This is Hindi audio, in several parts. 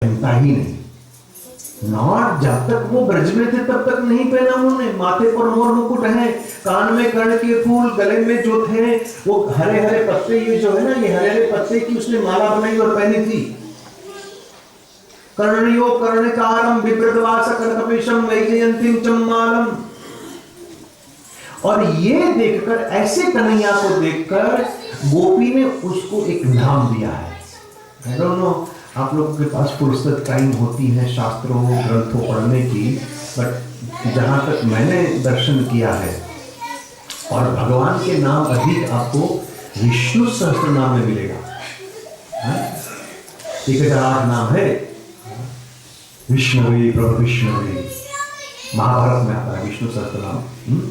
पहनता ही नहीं। नॉट जब तक वो ब्रज में थे तब तक नहीं पहना उन्होंने। माथे पर मोर मुकुट है, कान में कर्ण के फूल, गले में जो थे वो हरे हरे पत्ते, ये जो है ना, ये हरे हरे पत्ते की उसने माला बनाई और पहनी थी। कर्णयो कर्णकारम बिभ्रतवास कनकपेशम वैजयंतीम चम्मालम। और ये देखकर, ऐसे कन्हैया को देखकर गोपी ने उसको एक नाम दिया है। आई डोंट नो आप लोगों के पास फुर्सत टाइम होती है शास्त्रों ग्रंथों पढ़ने की, बट जहाँ तक मैंने दर्शन किया है और भगवान के नाम अधिक आपको विष्णु सहस्त्र नाम में मिलेगा। 1008 नाम है विष्णुवे प्रभु विष्णुवे, महाभारत में आता है विष्णु सहस्त्र नाम।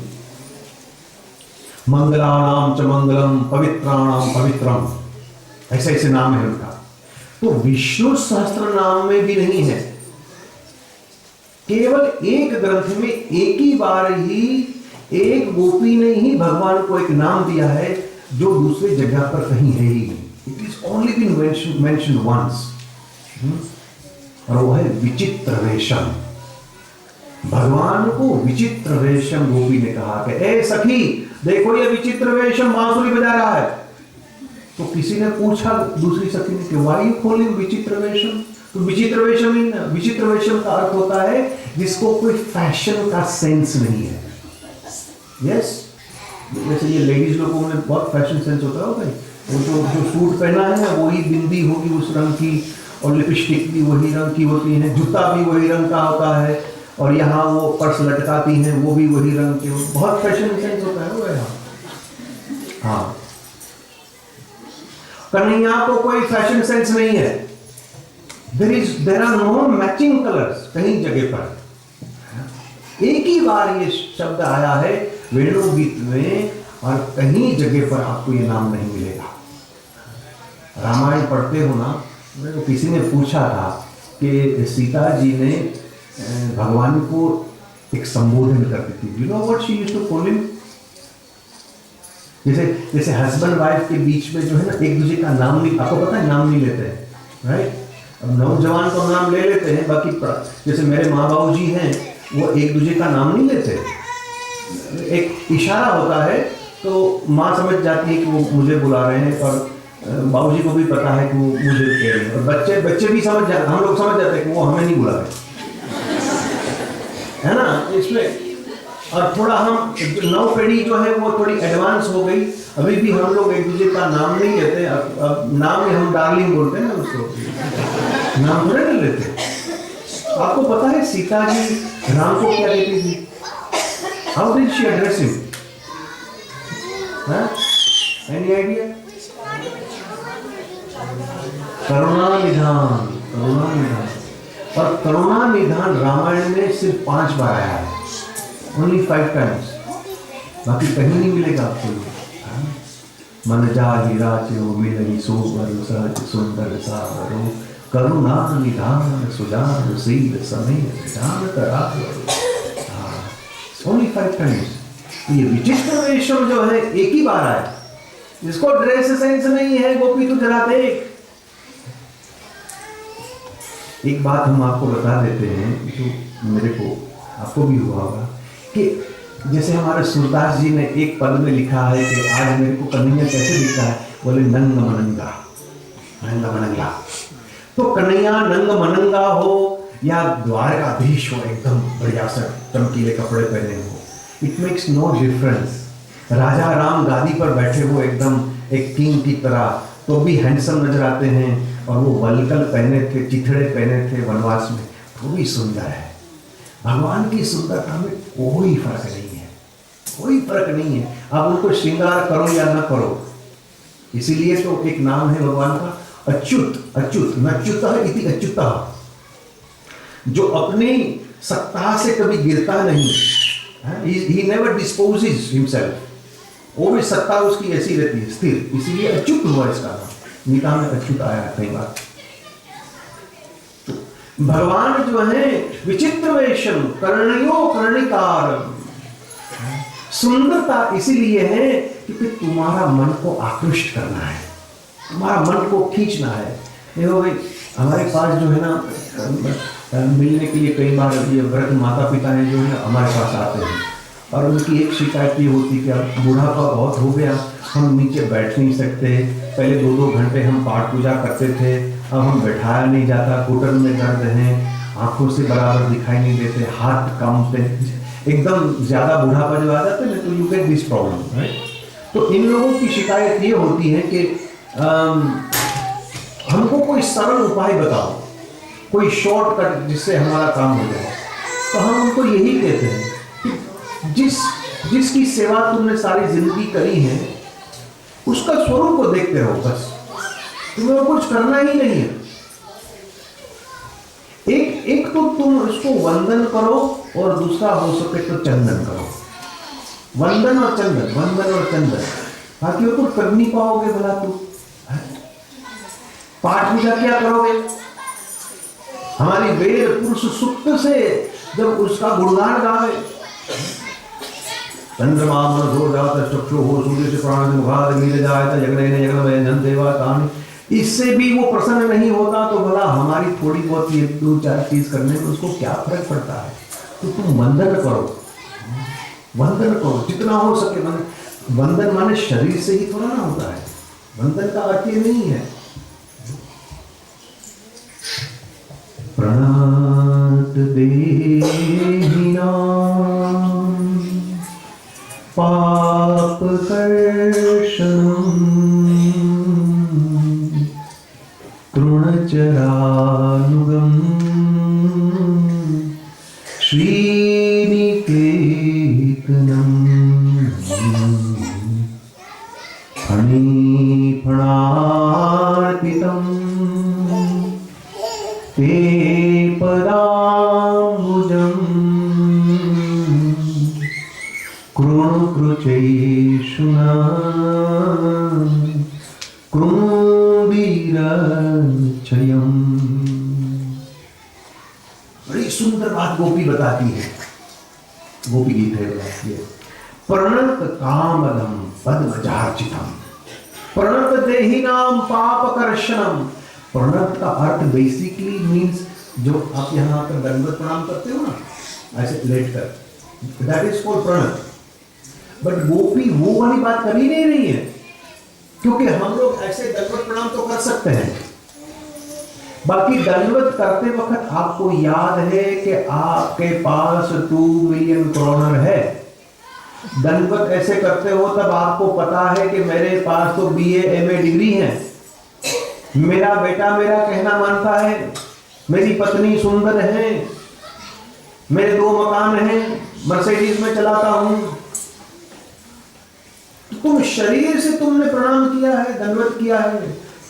मंगलानाम च मंगलम पवित्राणाम पवित्रम, ऐसे ऐसे नाम है उनका। तो विष्णु सहस्त्र नाम में भी नहीं है, केवल एक ग्रंथ में एक ही बार ही एक गोपी ने ही भगवान को एक नाम दिया है जो दूसरी जगह पर कहीं है ही नहीं। It is only been mentioned once, और वो है विचित्र रेशम। भगवान को विचित्र रेशम गोपी ने कहा कि ए सखी देखो ये विचित्र रेशम बांसुरी बजा रहा है। तो किसी ने पूछा दूसरी सखी ने कि व्हाई यू कॉलिंग विचित्र वेशम? तो विचित्र वेशम ही ना, विचित्र वेशम का अर्थ होता है जिसको कोई फैशन का सेंस नहीं है। यस, जैसे ये लेडीज लोगों में बहुत फैशन सेंस होता है भाई, वो जो सूट पहना है ना वही बिंदी होगी उस रंग की, और लिपस्टिक भी वही रंग की होती है, जूता भी वही रंग का होता है, और यहाँ वो पर्स लटकाती हैं वो भी वही रंग के, बहुत फैशन सेंस होता है वो यहाँ। हाँ, कन्हैया को कोई फैशन सेंस नहीं है। There are no matching colours कहीं जगह पर। एक ही बार ये शब्द आया है वेणु गीत में, और कहीं जगह पर आपको ये नाम नहीं मिलेगा। रामायण पढ़ते हो ना, तो किसी ने पूछा था कि सीता जी ने भगवान को एक संबोधन करती थी। You know what she used to call him? जैसे हस्बैंड वाइफ के बीच में जो है ना, एक दूसरे का नाम नहीं, आपको पता है नाम नहीं लेते हैं, राइट? अब नौजवान तो नाम ले लेते हैं, बाकी जैसे मेरे माँ बाबू जी हैं वो एक दूसरे का नाम नहीं लेते। एक इशारा होता है तो माँ समझ जाती है कि वो मुझे बुला रहे हैं, और बाबूजी को भी पता है कि वो मुझे कह रहे हैं, और बच्चे भी समझ जाते, हम लोग समझ जाते हैं कि वो हमें नहीं बुला रहे, है ना? इसमें और थोड़ा हम नौ पीढ़ी जो है वो थोड़ी एडवांस हो गई, अभी भी हम लोग एक दूसरे का नाम नहीं लेते। अब नाम में हम डार्लिंग बोलते हैं ना उसको, नाम थोड़े नहीं लेते। आपको पता है सीता जी राम को क्या कहती थी? How did she address him? Any idea? करुणा निधान, करुणा निधान। और करुणा निधान रामायण में सिर्फ 5 बार आया है, ओनली 5 टाइम्स, बाकी कहीं नहीं मिलेगा आपको। मन जाहि राचो मिलहि सोबर सहज सुंदर सावरो, करुणा निधान सुजान शील समेत जानत राघव। Only 5 times. ये विचित्र वेशम जो है एक ही बार आया, जिसको ड्रेस सेंस नहीं है गोपी तो जरा देख। एक बात हम आपको बता देते हैं जो मेरे को आपको भी हुआ होगा, कि जैसे हमारे सूरदास जी ने एक पद में लिखा है कि आज मेरे को कन्हैया कैसे दिखता है, बोले नंग मनंगा, नंग मनंगा। तो कन्हैया नंग मनंगा हो या द्वारकाधीश हो, एकदम बढ़िया सा चमकीले कपड़े पहने हो, इट मेक्स नो डिफरेंस। राजा राम गादी पर बैठे हो एकदम एक किंग की तरह, तो भी हैंडसम नजर आते हैं, और वो वलकल पहने थे, चिथड़े पहने थे वनवास में, वो भी सुंदर है। भगवान की सुंदरता में कोई फर्क नहीं है, कोई फर्क नहीं है। आप उनको श्रृंगार करो या ना करो, इसीलिए तो एक नाम है भगवान का अच्युत। अच्युत नच्युतः इति अच्युतः, जो अपनी सत्ता से कभी गिरता नहीं, he never disposes himself, वो भी सत्ता उसकी ऐसी रहती है स्थिर, इसीलिए अच्युत हुआ इसका नाम। गीता में अच्युत आया है कई बार। भगवान जो है विचित्र वेशम कर्णयो कर्णिकार, सुंदरता इसीलिए है क्योंकि तुम्हारा मन को आकृष्ट करना है, तुम्हारा मन को खींचना है। देखो भाई, हमारे पास जो है ना मिलने के लिए कई बार ये वृद्ध माता पिता हैं जो है हमारे पास आते हैं, और उनकी एक शिकायत ये होती कि अब बुढ़ापा बहुत हो गया, हम नीचे बैठ नहीं सकते, पहले 2-2 घंटे हम पाठ पूजा करते थे, अब हम बैठाया नहीं जाता, घुटन में दर्द है, आंखों से बराबर दिखाई नहीं देते, हाथ कांपते, एकदम ज़्यादा बुढ़ापा जो आ जाता है ना, तो you get this problem, right. तो इन लोगों की शिकायत ये होती है कि हमको कोई सरल उपाय बताओ, कोई शॉर्टकट जिससे हमारा काम हो जाए। तो हम उनको यही कहते हैं कि जिसकी सेवा तुमने सारी जिंदगी करी है उसका स्वरूप को देखते रहो, बस तुम्हें कुछ करना ही नहीं है। एक तो तुम उसको वंदन करो, और दूसरा हो सके तो चंदन करो। वंदन और चंदन, वंदन और चंदन, बाकी वो तो कर नहीं पाओगे भला तुम। पाठ पूजा क्या करोगे? हमारी वेद पुरुष सुप्त से जब उसका गुणगान गावे, चंद्रमा मन हो जाता चक्षु हो सूर्य से प्राण मुखाद मिल जाए जगने जगन जन देवा कान, इससे भी वो प्रसन्न नहीं होता, तो भला हमारी थोड़ी बहुत ये 2-4 चीज करने में उसको क्या फर्क पड़ता है? तो तुम वंदन करो, वंदन करो जितना हो सके। वंदन माने शरीर से ही थोड़ा ना होता है, वंदन का अर्थ ये नहीं है। प्रणत देहिनां पाप कर्षणं तृणचरानुगं श्रीनिकेतनं फणिफणार्पितं ते पदाम्बुजं कृणुकृचैषुणा कृणुवीरचयम्। बड़ी सुंदर बात गोपी बताती है, गोपी गीत है बताती है। प्रणत कामदम पद्मजार्चितम प्रणत देहिनाम पापकर्षणम। प्रणत का अर्थ बेसिकली मीन्स जो आप यहाँ आकर दंडवत प्रणाम करते हो ना, ऐसे लेट कर, दैट इज कॉल्ड प्रणत। बट गोपी वो वाली बात कभी नहीं रही है, क्योंकि हम लोग ऐसे दंडवत प्रणाम तो कर सकते हैं। बाकी दंडवत करते वक्त आपको याद है कि आपके पास 2 मिलियन करोड़ है। दंडवत ऐसे करते हो तब आपको पता है कि मेरे पास तो BA MA डिग्री है, मेरा बेटा मेरा कहना मानता है, मेरी पत्नी सुंदर है, मेरे 2 मकान हैं, मर्सिडीज में चलाता हूं। तुम शरीर से तुमने प्रणाम किया है, दंडवत किया है,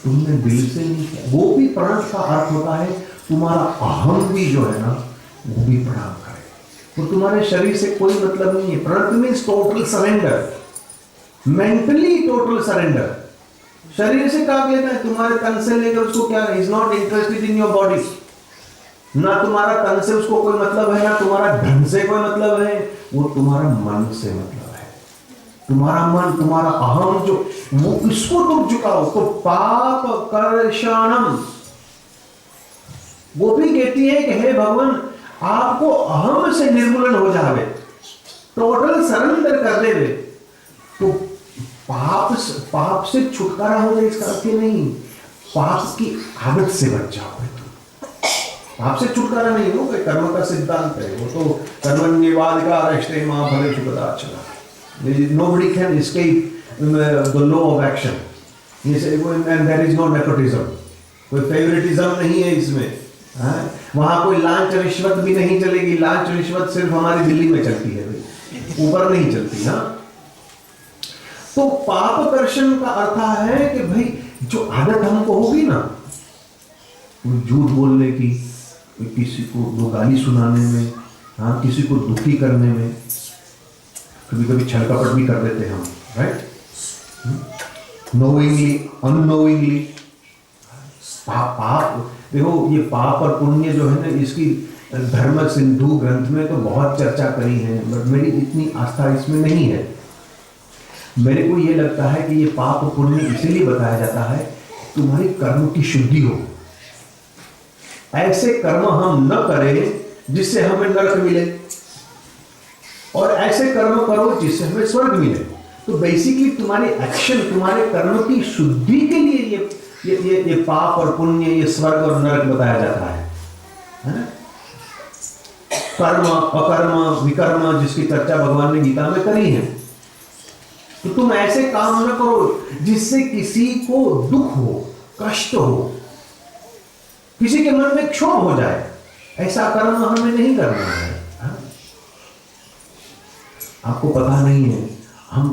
तुमने दिल से नहीं किया। वो भी प्रणत का अर्थ होता है तुम्हारा अहम भी जो है ना वो भी प्रणाम करे, तो तुम्हारे शरीर से कोई मतलब नहीं है। प्रणत means total surrender, mentally total surrender. शरीर से काट लेता है, तुम्हारे तन से लेकर उसको क्या, is not interested in your body. ना तुम्हारा तन से उसको कोई मतलब है, ना तुम्हारा धन से कोई मतलब है, वो तुम्हारा मन से मतलब है। तुम्हारा मन, तुम्हारा अहम जो, वो इसको तुम झुकाओ। तो पाप कर्षणम, वो भी कहती है कि हे भगवान आपको अहम से निर्मूलन हो जावे, टोटल सरेंडर कर देवे, तो पाप से छुटकारा हो जाए इसका अर्थ नहीं, पाप की आदत से बच जाओगे तुम। पाप से छुटकारा नहीं हो, कर्म का सिद्धांत है वो तो, कर्मण्येवाधिकारस्ते मा फलेषु कदाचन। Nobody can escape the law of action. And there is no nepotism. कोई फेवरेटिज्म नहीं है इसमें। वहां कोई लांच रिश्वत भी नहीं चलेगी। लांच रिश्वत सिर्फ हमारी दिल्ली में चलती है, ऊपर नहीं चलती। हाँ, तो पाप कर्षण का अर्थ है कि भाई जो आदत हमको होगी ना, झूठ बोलने की, किसी को 2 गाली सुनाने में, हाँ, किसी को दुखी करने में, कभी कभी छल कपट भी कर देते हैं हम, राइट, नोइंगली अननोइंगली। पाप देखो, ये पाप और पुण्य जो है ना, इसकी धर्म सिंधु ग्रंथ में तो बहुत चर्चा करी है, बट मेरी इतनी आस्था इसमें नहीं है। मेरे को ये लगता है कि ये पाप पुण्य इसीलिए बताया जाता है तुम्हारी कर्म की शुद्धि हो। ऐसे कर्म हम न करें जिससे हमें नरक मिले, और ऐसे कर्म करो जिससे हमें स्वर्ग मिले। तो बेसिकली तुम्हारे एक्शन, तुम्हारे कर्म की शुद्धि के लिए ये पाप और पुण्य, ये स्वर्ग और नरक बताया जाता है। कर्म अकर्म विकर्म जिसकी चर्चा भगवान ने गीता में करी है। तो तुम ऐसे काम न करो जिससे किसी को दुख हो, कष्ट हो, किसी के मन में क्षोभ हो जाए। ऐसा कर्म हमें नहीं करना है। आपको पता नहीं है, हम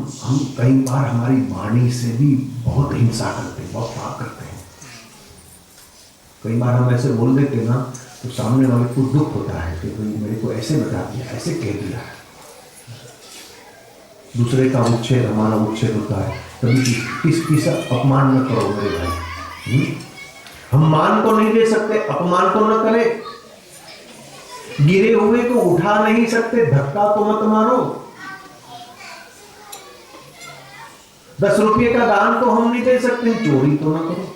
कई बार हमारी वाणी से भी बहुत हिंसा करते हैं, बहुत पाप करते हैं। कई बार हम ऐसे बोल देते ना, तो सामने वाले को दुख होता है कि भाई मेरे को ऐसे बता दिया, ऐसे कह दिया। दूसरे का उच्छेद हमारा उच्छेद होता है। कभी किसी अपमान न करो मेरे भाई। हम मान को नहीं दे सकते, अपमान को न करें। गिरे हुए को उठा नहीं सकते, धक्का तो मत मारो। 10 रुपये का दान तो हम नहीं दे सकते, चोरी तो ना करो।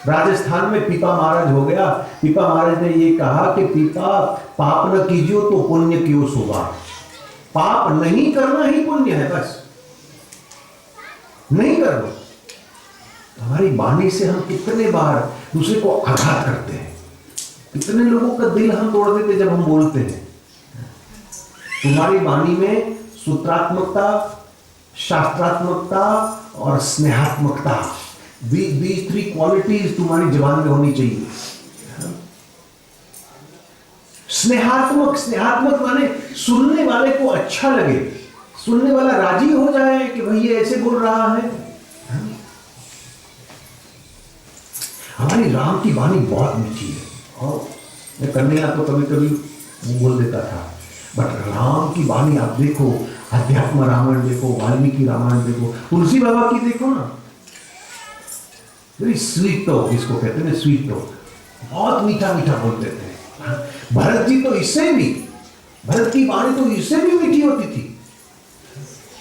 राजस्थान में पीपा महाराज हो गया। पीपा महाराज ने ये कहा कि पीपा पाप न कीजियो तो पुण्य क्यों सुबह। पाप नहीं करना ही पुण्य है, बस नहीं करो। हमारी वाणी से हम कितने बार दूसरे को आघात करते हैं, कितने लोगों का दिल हम तोड़ देते जब हम बोलते हैं। तुम्हारी वाणी में सूत्रात्मकता, शास्त्रात्मकता और स्नेहात्मकता, these 3 क्वालिटीज तुम्हारी जबान में होनी चाहिए। स्नेहात्मक माने सुनने वाले को अच्छा लगे, सुनने वाला राजी हो जाए कि भाई ये ऐसे बोल रहा है। हमारी राम की वाणी बहुत मीठी है। और मैं कन्हैया तो कभी कभी बोल देता था, बट राम की वाणी आप देखो, अध्यात्म रामायण देखो, वाल्मीकि रामायण देखो, तुलसी बाबा की देखो ना, वेरी स्वीट टॉक, इसको कहते हैं स्वीट टॉक, बहुत मीठा मीठा बोलते थे। भरत जी तो इससे भी, भरत की वाणी तो इससे भी मीठी होती थी।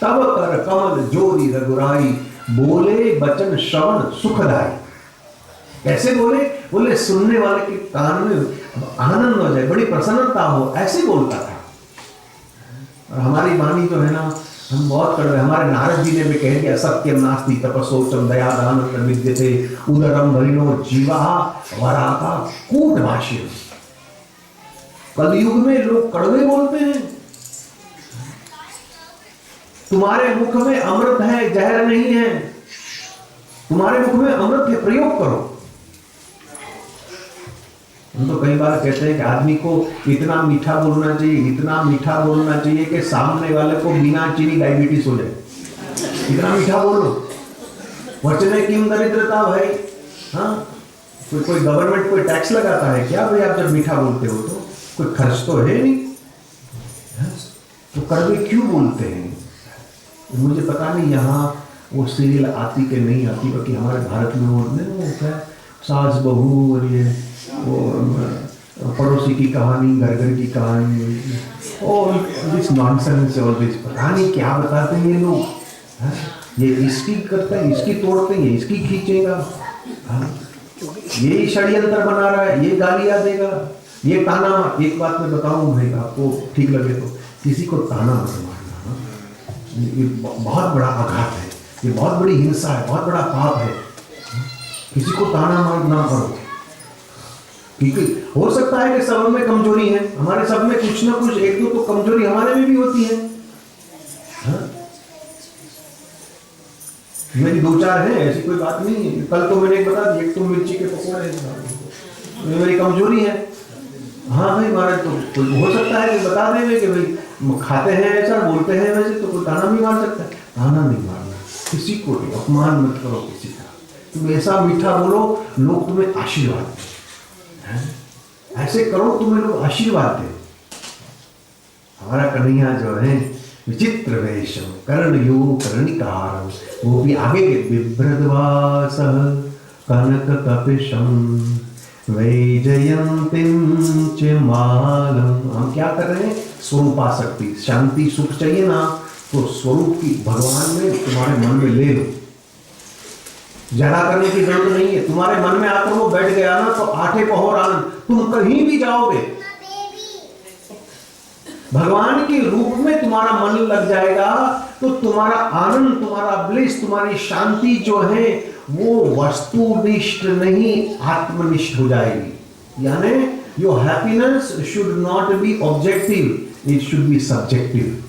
तब कर कमल जोरी रघुराई, बोले बचन श्रवण सुखदाई। कैसे बोले? बोले सुनने वाले के कान में आनंद हो जाए, बड़ी प्रसन्नता हो, ऐसे बोलता था। और हमारी वाणी जो है ना, हम बहुत कर रहे। हमारे नारद जी ने भी कह दिया, सत्यम नास्ति तपसोचम दया दान विद्यते उदरम भरिणो जीवा वराका कूट भाष्य। कलयुग में लोग कड़वे बोलते हैं। तुम्हारे मुख में अमृत है, जहर नहीं है। तुम्हारे मुख में अमृत है, प्रयोग करो। हम तो कई बार कहते हैं कि आदमी को इतना मीठा बोलना चाहिए, इतना मीठा बोलना चाहिए कि सामने वाले को बिना चीनी डायबिटीज हो जाए। इतना मीठा बोलो। वचने किम दरिद्रता भाई। हाँ, कोई गवर्नमेंट कोई टैक्स लगाता है क्या भाई? आप जब मीठा बोलते हो तो कोई खर्च तो है नहीं, तो कड़वे क्यों बोलते हैं? मुझे पता नहीं यहाँ वो सीरियल आती कि नहीं आती, बाकी हमारे भारत में वो क्या सास बहू और ये वो पड़ोसी की कहानी, घर घर की कहानी, और दिस नॉनसेंस और दिस, पता नहीं क्या बताते हैं ये लोग। ये इसकी करता है, इसकी तोड़ते हैं, ये इसकी खींचेगा, ये षड्यंत्र बना रहा है, ये गालियाँ देगा, ये ताना। एक बात मैं बताऊं भाई, आपको ठीक लगे तो, किसी को ताना मत मारना। ये बहुत बड़ा आघात है, ये बहुत बड़ी हिंसा है, बहुत बड़ा पाप है। किसी को ताना मार ना करो, क्योंकि हो सकता है कि सब में कमजोरी है, हमारे सब में कुछ ना कुछ एक दो तो कमजोरी हमारे में भी होती है। मेरी 2-4 है, ऐसी कोई बात नहीं है। कल तो मैंने एक बता दी, एक तो मिर्ची के पकौड़े, तो मेरी कमजोरी है। हाँ भाई महाराज, तो हो सकता है कि बता देंगे कि भाई खाते हैं ऐसा, बोलते हैं वैसे, तो कोई ताना भी मार सकता है। ताना नहीं मारना, किसी को नहीं, अपमान मत करो किसी का। तुम ऐसा मीठा बोलो, लोग तुम्हें आशीर्वाद दें। ऐसे करो, तुम्हें लोग आशीर्वाद दें। हमारा कन्हैया जो है विचित्र वेशम कर्णयो कर्णिकारम, वो भी आगे बिभ्रद्वास कनक कपिशम वैजयंतीम च मालम। हम क्या कर रहे हैं? स्वरूपासक्ति, शांति सुख चाहिए ना, तो स्वरूप की भगवान में तुम्हारे मन में ले लो। जरा करने की जरूरत नहीं है। तुम्हारे मन में आकर वो बैठ गया ना तो आठे पहर आनंद, तुम कहीं भी जाओगे भगवान के रूप में तुम्हारा मन लग जाएगा तो तुम्हारा आनंद, तुम्हारा ब्लिस, तुम्हारी शांति जो है वो वस्तुनिष्ठ नहीं आत्मनिष्ठ हो जाएगी। यानी your happiness should not be objective, it should be subjective.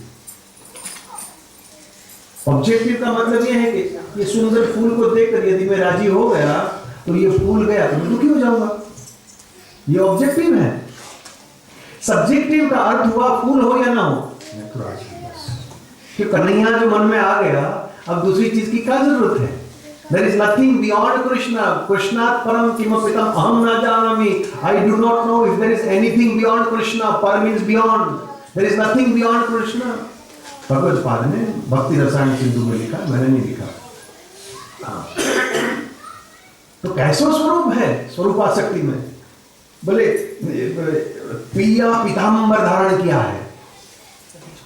Objective का मतलब यह है कि ये सुंदर फूल को देखकर यदि मैं राजी हो गया तो ये फूल गया तो मैं दुखी हो जाऊंगा, ये ऑब्जेक्टिव है। सब्जेक्टिव का अर्थ हुआ फूल हो या ना हो, मैं तो राजी हूं बस। कि कन्हैया जो मन में आ गया, अब दूसरी चीज की क्या जरूरत है? There is nothing beyond Krishna. Krishnat param kimapitam aham na janami. I do not know if there is anything beyond Krishna. Par means beyond. There is nothing beyond Krishna. Bhagavad पाद ने भक्ति रसायन सिंधु में लिखा, मैंने नहीं लिखा। तो कैसा स्वरूप है स्वरूपासक्ति में? बोले पिया पीतांबर धारण किया है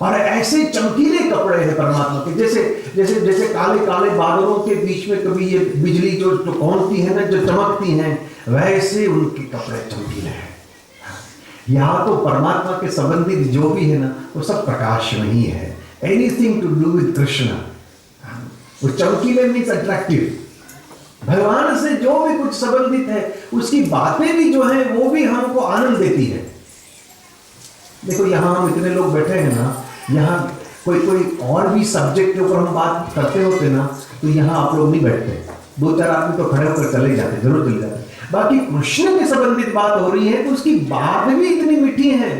और ऐसे चमकीले कपड़े हैं परमात्मा के, जैसे जैसे जैसे काले काले बादलों के बीच में कभी ये बिजली जो कौनती है ना, जो चमकती हैं, वैसे उनके कपड़े चमकीले हैं। यहाँ तो परमात्मा के संबंधित जो भी है ना वो सब प्रकाश में ही है। Anything to do with Krishna, वो चमकीले मीन्स अट्रैक्टिव। भगवान से जो भी कुछ संबंधित है उसकी बातें भी जो है वो भी हमको आनंद देती है। देखो यहाँ हम इतने लोग बैठे हैं ना, यहाँ कोई कोई और भी सब्जेक्ट के ऊपर हम बात करते होते ना तो यहाँ आप लोग नहीं बैठते, दो चार आदमी तो खड़े होकर चले जाते, जरूर चले जाते। बाकी कृष्ण के संबंधित बात हो रही है तो उसकी बात भी इतनी मीठी है,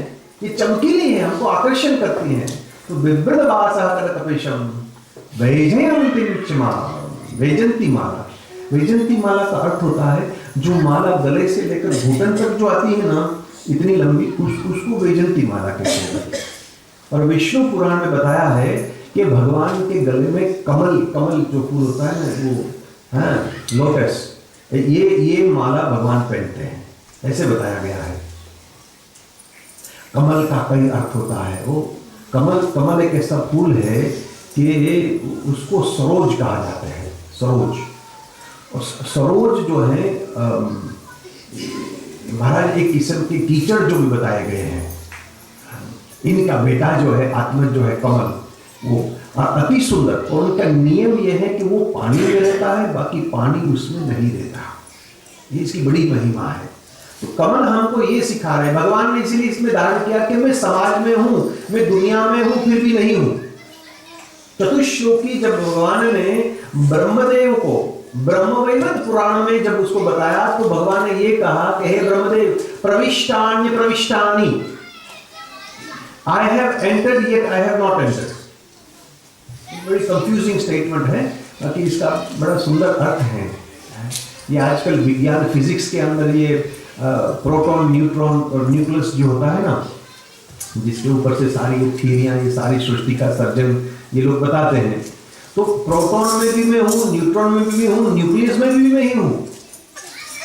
ये चमकीली है, हमको आकर्षण करती है। तो विवृत वासकपेशम वैजंती माला। वैजंती माला का अर्थ होता है जो माला गले से लेकर घुटन तक जो आती है ना, इतनी लंबी, उसको वैजंती माला कहते हैं। और विष्णु पुराण में बताया है कि भगवान के गले में कमल जो फूल होता है ना, वो हाँ लोटस, ये माला भगवान पहनते हैं, ऐसे बताया गया है। कमल का कई अर्थ होता है। वो कमल एक ऐसा फूल है कि उसको सरोज कहा जाता है, सरोज। और सरोज जो है महाराज एक किस्म के कीचड़ जो भी बताए गए हैं, इनका बेटा जो है आत्मा जो है कमल, वो अति सुंदर। और उनका नियम यह है कि वो पानी में रहता है, बाकी पानी उसमें नहीं रहता। ये इसकी बड़ी महिमा है। तो कमल हमको ये सिखा रहे हैं, भगवान ने इसलिए इसमें धारण किया कि मैं समाज में हूं, मैं दुनिया में हूं, फिर भी नहीं हूं। चतुश्लोकी जब भगवान ने ब्रह्मदेव को ब्रह्मवैवर्त पुराण में जब उसको बताया तो भगवान ने ये कहा कि हे ब्रह्मदेव, प्रविष्टान्य प्रविष्टानि, I have entered yet I have not entered. बड़ी कंफ्यूजिंग स्टेटमेंट है, बाकी इसका बड़ा सुंदर अर्थ है। ये आजकल विज्ञान फिजिक्स के अंदर ये प्रोटॉन न्यूट्रॉन और न्यूक्लियस जो होता है ना, जिसके ऊपर से सारी थियरियां, ये सारी सृष्टि का सर्जन ये लोग बताते हैं। तो प्रोटॉन में भी मैं हूँ, न्यूट्रॉन में भी हूँ, न्यूक्लियस में भी मैं ही हूँ।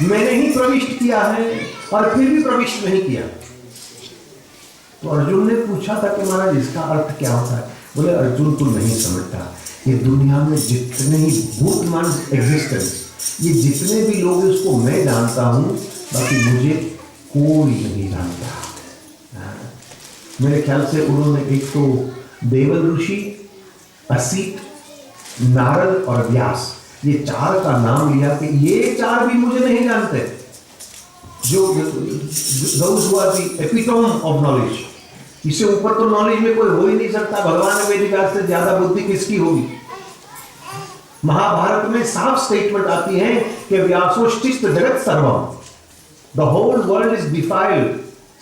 मैंने ही प्रविष्ट किया है और फिर भी प्रविष्ट नहीं किया। तो अर्जुन ने पूछा था कि महाराज इसका अर्थ क्या होता है? बोले अर्जुन तुम नहीं समझता, ये दुनिया में जितने ही भूतमान एग्जिस्टेंस, ये जितने भी लोग उसको मैं जानता हूँ, बाकी मुझे कोई नहीं जानता। मेरे ख्याल से उन्होंने एक तो देवल ऋषि, असित, नारद और व्यास, ये चार का नाम लिया कि ये चार भी मुझे नहीं जानते। जो those who are the epitome of knowledge, इससे ऊपर तो नॉलेज में कोई हो ही नहीं सकता। भगवान वेद व्यास से ज्यादा बुद्धि किसकी होगी? महाभारत में साफ स्टेटमेंट आती है कि व्यासोष्टिस्त जगत सर्वम, the whole world is defiled,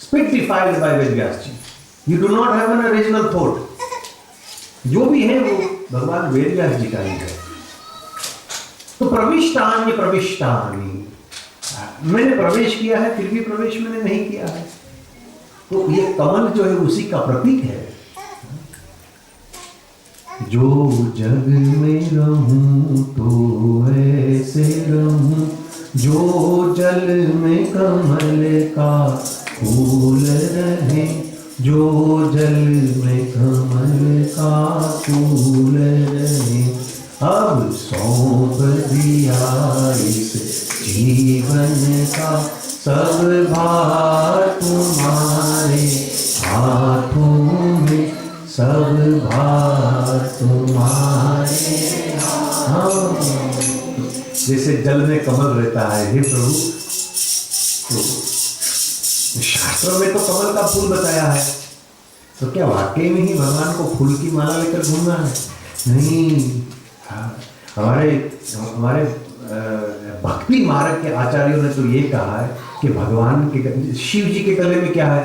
spit defiled by Ved Vyas ji. You do not have an original thought. जो भी है वो भगवान वेद व्यास जी का ही है। तो प्रविष्टान्य प्रविष्टानि, मैंने प्रवेश किया है फिर भी प्रवेश मैंने नहीं किया है। तो ये कमल जो है उसी का प्रतीक है। जो जग में रहूं तो ऐसे रहूं, जो जल में कमल का फूल रहे, जो जल में कमल का फूल रहे, अब सौंप दिया इस जीवन का सब भार तुम्हारे हाथों में, सब भार तुम्हारे हाथों। जैसे जल में कमल रहता है, हे प्रभु, तो शास्त्रों में तो कमल का फूल बताया है, तो क्या वाकई में ही भगवान को फूल की माला लेकर घूमना है? नहीं। हमारे हमारे भक्ति मार्ग के आचार्यों ने तो ये कहा है कि भगवान के, शिव जी के गले में क्या है?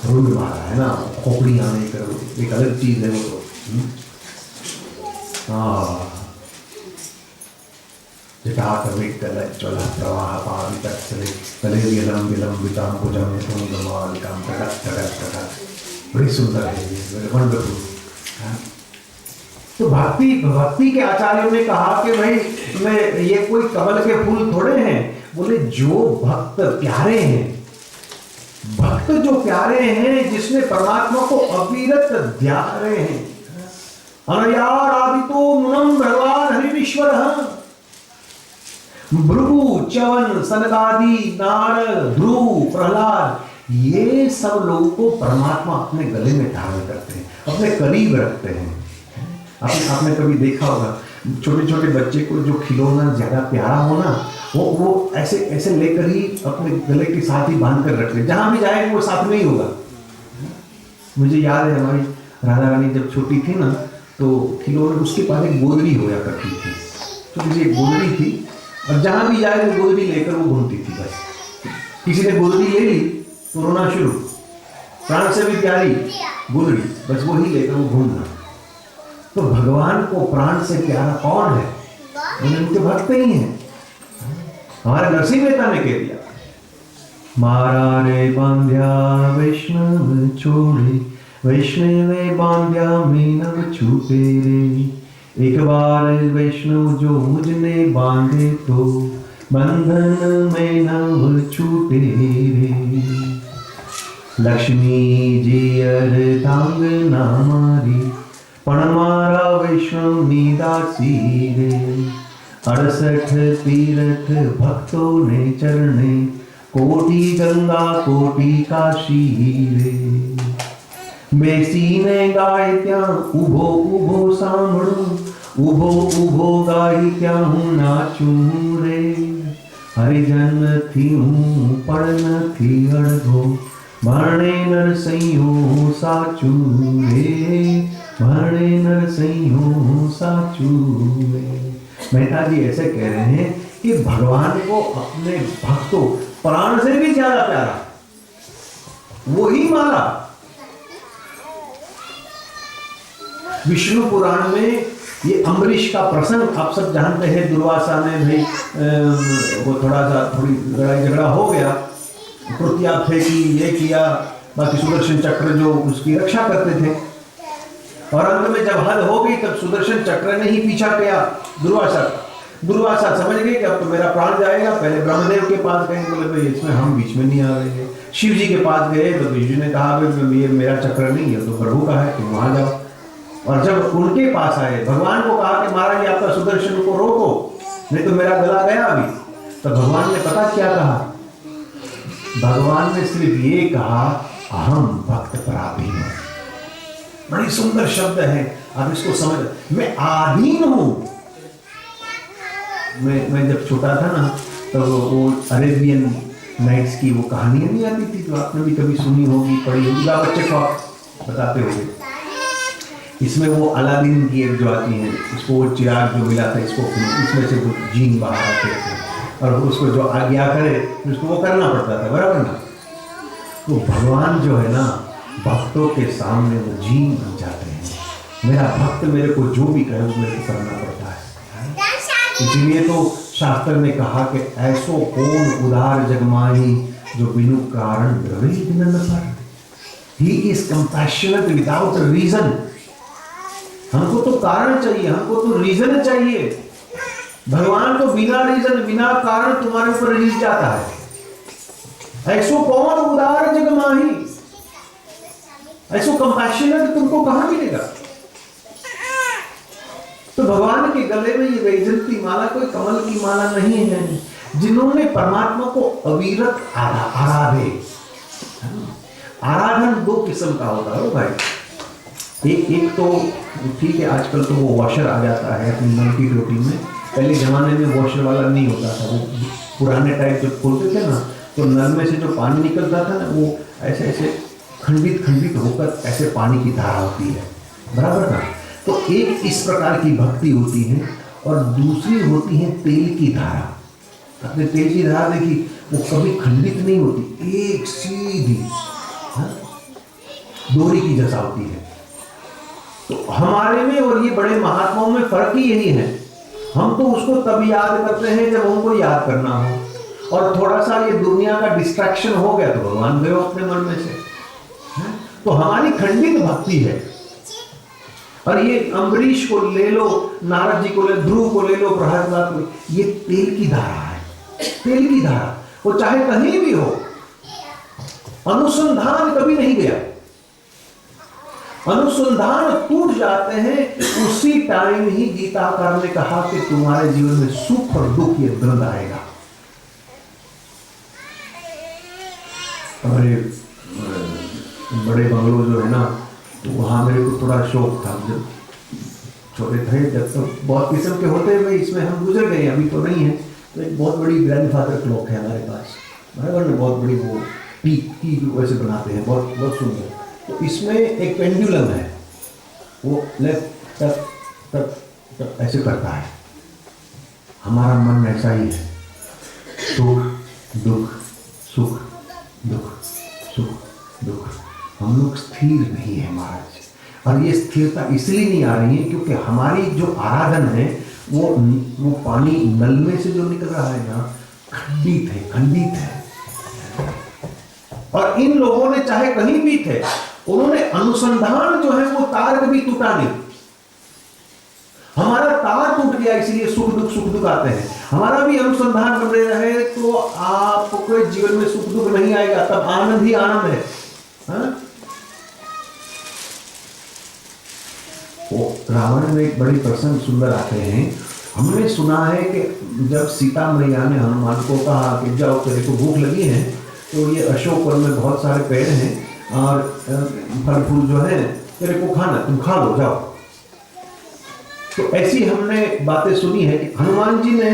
रुंड माला है ना, खोपड़ी आने कर एक अलग चीज है वो तो। जटाकविकलज्ज्वल प्रवाह पावितस्थले तले विलंबितां भुजं तुंगमालिकां टटक टटक टटक। बड़ी सुंदर है ये, वंडरफुल। तो भक्ति के आचार्यों ने कहा कि भाई मैं ये कोई कमल के फूल थोड़े हैं, बोले जो भक्त प्यारे हैं, भक्त जो प्यारे हैं, जिसने परमात्मा को अविरत ध्यान रहे हैं। अनयाराधितो मुनम भगवान हरिश्वरः भृगु च्यवन सनकादि नारद ध्रुव प्रहलाद, ये सब लोगों को परमात्मा अपने गले में धारण करते हैं, अपने करीब रखते हैं। आपने कभी देखा होगा छोटे छोटे बच्चे को जो खिलौना ज्यादा प्यारा हो ना, वो ऐसे ऐसे लेकर ही अपने गले के साथ ही बांध कर रखते हैं, जहां भी जाएंगे वो साथ में ही होगा। मुझे याद है हमारी राधा रानी जब छोटी थी ना, तो खिलौने उसके पास एक गोदड़ी होया करती थी, छोटी सी एक गोदड़ी थी, और जहां भी जाए वो गोदड़ी लेकर वो घूमती थी। बस किसी ने गोदड़ी ले ली तो रोना शुरू, प्राण से भी प्यारी गोदड़ी, बस वही लेकर वो घूमना। तो भगवान को प्राण से प्यारा कौन है? उनके भक्त ही हैं। हमारे नरसिंह मेहता ने कह दिया, मारा रे बांध्या वैष्णव छोड़े, वैष्णव बांध्या मीनव छूटे रे। एक बार वैष्णव जो मुझने बांधे, तो बंधन में नव छूटे रे। लक्ष्मी जी अर्धांग ना मारी, पण मारा वैष्णव नीदासी रे। 68 तीर्थ भक्तों ने चरणे, कोटि गंगा कोटि काशी रे। बेसीने गाय त्या उभो उभो सांभळो, उभो उभो गाय त्या हूँ नाचूं रे। हरिजन थी हूँ पण थी अड़गो, भाणे नरसैयो साचू रे, भाणे नरसैयो साचू रे। मेहता जी ऐसे कह रहे हैं कि भगवान को अपने भक्तों प्राण से भी ज्यादा प्यारा वही माला। विष्णु पुराण में ये अम्बरीश का प्रसंग आप सब जानते हैं। दुर्वासा ने भाई वो थोड़ी लड़ाई झगड़ा हो गया, कृत्या फेंकी, ये किया, बाकी सुदर्शन चक्र जो उसकी रक्षा करते थे, और अंत में जब हद हो गई तब सुदर्शन चक्र ने ही पीछा किया दुर्वासा समझ गए कि अब तो मेरा प्राण जाएगा। पहले ब्रह्मदेव के पास गए, बोले भाई इसमें हम बीच में नहीं आ रहे। शिव जी के पास गए तो विष्णु ने कहा ये मेरा चक्र नहीं है, तो प्रभु का है, तुम वहां जाओ। और जब उनके पास आए, भगवान को कहा कि महाराज आपका सुदर्शन को रोको, नहीं तो मेरा गला गया अभी। तो भगवान ने पता क्या कहा? भगवान ने सिर्फ ये कहा, अहम भक्त पराधीन हूं। बड़ी सुंदर शब्द है, आप इसको समझ। मैं आधीन हूं। मैं जब छोटा था ना, तो वो अरेबियन नाइट्स की वो कहानियां नहीं आती थी, तो आपने भी कभी सुनी होगी, पढ़ी होगी, बच्चे को आप बताते होंगे। इसमें वो अलादीन की एक जो आती है, उसको वो चिराग जो मिला था, इसको इसमें से वो जीन बाहर आते थे, और उसको जो आज्ञा करे उसको वो करना पड़ता था, बराबर ना। तो भगवान जो है ना, भक्तों के सामने वो जीन बन जाते हैं। मेरा भक्त मेरे को जो भी कहे वो मेरे को करना पड़ता है। इसलिए तो शास्त्र ने कहा कि ऐसो कौन उदार जगमाही, जो बिनु कारण द्रवे बिन पर। He is compassionate without reason. हमको तो कारण चाहिए, हमको तो रीजन चाहिए। भगवान तो बिना रीजन बिना कारण तुम्हारे ऊपर रिलीज जाता है। ऐसो कौन उदार जगमाही, ऐसो कंपैशनेट तुमको कहां मिलेगा? तो भगवान के गले में ये वैजयंती माला कोई कमल की माला नहीं है, जिन्होंने परमात्मा को अविरत आराधे। आराधन दो किस्म का होता है भाई। एक तो ठीक है, आजकल तो वो वॉशर आ जाता है अपनी नल की टोटी में। पहले जमाने में वॉशर वाला नहीं होता था, वो पुराने टाइप जब खोलते थे ना तो नल में से जो पानी निकलता था ना वो ऐसे ऐसे खंडित खंडित होकर ऐसे पानी की धारा होती है, बराबर ना। तो एक इस प्रकार की भक्ति होती है और दूसरी होती है तेल की धारा। आपने तेल की धारा देखी, वो कभी खंडित नहीं होती, एक सीधी डोरी की जैसा होती है। तो हमारे में और ये बड़े महात्माओं में फर्क ही यही है। हम तो उसको तब याद करते हैं जब हमको याद करना हो, और थोड़ा सा ये दुनिया का डिस्ट्रैक्शन हो गया तो भगवान गए अपने मन में से। तो हमारी खंडित भक्ति है। और ये अम्बरीश को ले लो, नारद जी को ले, ध्रुव को ले लो, प्रहलाद को, ये तेल की धारा है, तेल की धारा। वो चाहे कहीं भी हो, अनुसंधान कभी नहीं गया। अनुसंधान टूट जाते हैं उसी टाइम ही गीताकार ने कहा कि तुम्हारे जीवन में सुख और दुख ये द्वंद आएगा। हमारे बड़े बंगलो जो है ना, तो वहाँ मेरे को थोड़ा शौक था जब छोटे थे, जब तो बहुत किस्म के होते हैं भाई, इसमें हम गुजर गए, अभी तो नहीं है। तो एक बहुत बड़ी ग्रैंडफादर क्लॉक है हमारे पास, बराबर में, बहुत बड़ी, वो की वैसे बनाते हैं, बहुत बहुत सुंदर। तो इसमें एक पेंडुलम है, वो लेफ्ट तक तक तक ऐसे करता है। हमारा मन ऐसा ही है, सुख दुख सुख दुख सुख दुख। हम लोग स्थिर नहीं है महाराज, और ये स्थिरता इसलिए नहीं आ रही है क्योंकि हमारी जो आराधन है वो पानी नल में से जो निकल रहा है ना, खंडित है, खंडित है। और इन लोगों ने चाहे कहीं भी थे, उन्होंने अनुसंधान जो है वो तार कभी टूटा नहीं। हमारा तार टूट गया इसलिए सुख दुख आते हैं। हमारा भी अनुसंधान बने रहे तो आपको जीवन में सुख दुख नहीं आएगा, तब आनंद ही आनंद है। हाँ? रावण में एक बड़ी प्रसंग सुंदर आते हैं। हमने सुना है कि जब सीता मैया ने हनुमान को कहा कि जाओ तेरे को भूख लगी है, तो ये अशोक वन में बहुत सारे पेड़ हैं और फल फूल जो है तेरे को खाना, तुम खा लो जाओ। तो ऐसी हमने बातें सुनी है कि हनुमान जी ने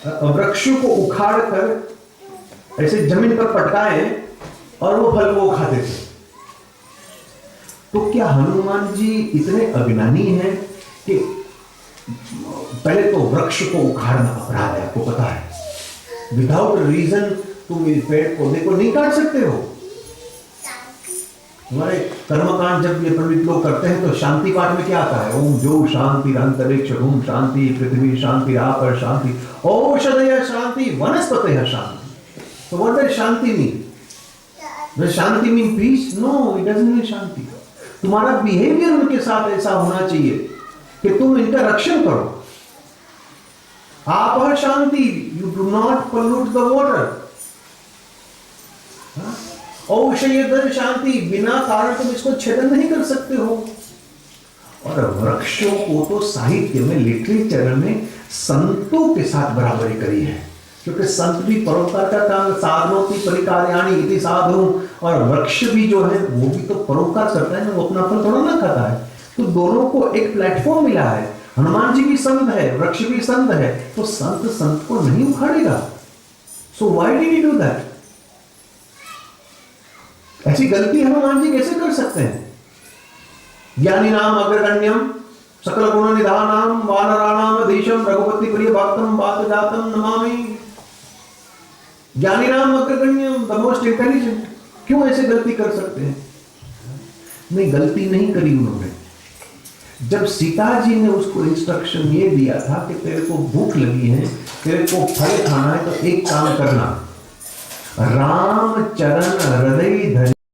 वृक्षों को उखाड़ कर ऐसे जमीन पर पटकाए और वो फल को खाते थे। तो क्या हनुमान जी इतने अज्ञानी हैं कि पहले तो वृक्ष को उखाड़ना अपराध है, आपको पता है। विदाउट रीजन तुम इस पेड़ पौधे को नहीं काट सकते हो। हमारे कर्मकांड जब ये पंडित लोग करते हैं तो शांति पाठ में क्या आता है? ओम जो शांति अंतरिक्ष ओम शांति पृथ्वी शांति आप शांति औषधय शांति वनस्पतय शांति। तो व्हाट डज शांति मीन? डज शांति mean peace? No, it doesn't mean शांति। तुम्हारा बिहेवियर उनके साथ ऐसा होना चाहिए कि तुम इनका रक्षण करो। आप शांति, you do not pollute the water. औषधय शांति, बिना कारण तुम इसको छेदन नहीं कर सकते हो। और वृक्षों को तो साहित्य में, लिटरेचर में संतों के साथ बराबरी करी है, क्योंकि संत भी परोपकार का काम, साधनों की परिकार्याणि इति साधु, और वृक्ष भी जो है वो भी तो परोपकार करता है ना, वो अपना फल थोड़ा ना खाता है। तो दोनों को एक प्लेटफॉर्म मिला है। हनुमान जी भी संत है, वृक्ष भी संत है, तो संत संत को नहीं उखाड़ेगा। So why did he do that? ऐसी गलती हनुमान जी कैसे कर सकते हैं? ज्ञानी नाम अग्रगण्यम सकल गुण निधानम वानराणाम अधीशम रघुपति प्रिय भक्तम बात जातम नमामि। ज्ञानी नाम अग्रगण्यम, द मोस्ट इंटेलिजेंट। क्यों ऐसे गलती कर सकते हैं? नहीं, गलती नहीं करी उन्होंने। जब सीता जी ने उसको इंस्ट्रक्शन ये दिया था कि तेरे को भूख लगी है, तेरे को फल खाना है, तो एक काम करना, राम चरण हृदय धरि